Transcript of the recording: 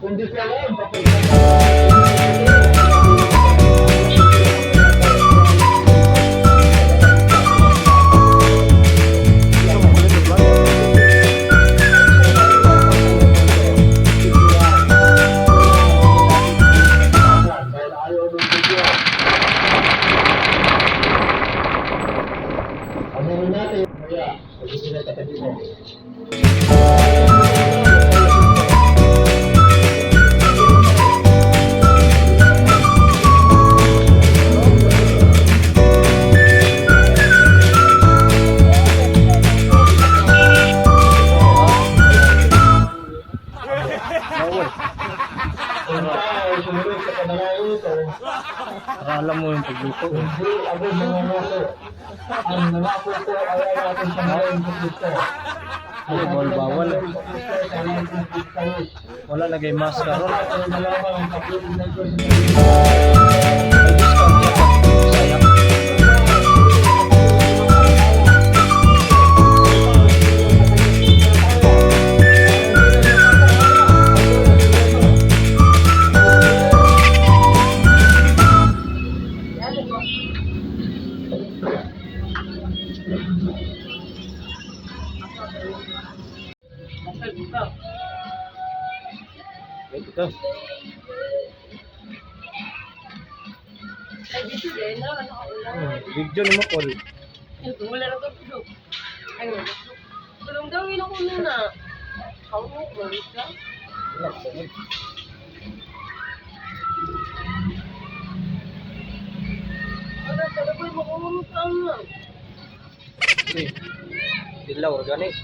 Kundi sa loob, natin. Kaya, pag-ibig na katabi mo. Alam mo yung pagluto. Hindi ako nangangaso. Ang nangako ko ay natin sa ngayon sa Kristo. Bawal bawal. Wala lagay mask ka ron. Sayang. Ito. Video ni mo call. Wala na ito. Ayun. Tulong daw yun ako muna. Ako mo, balik ka. Ano, talaga yung makumuntaan na. Dilaw organic.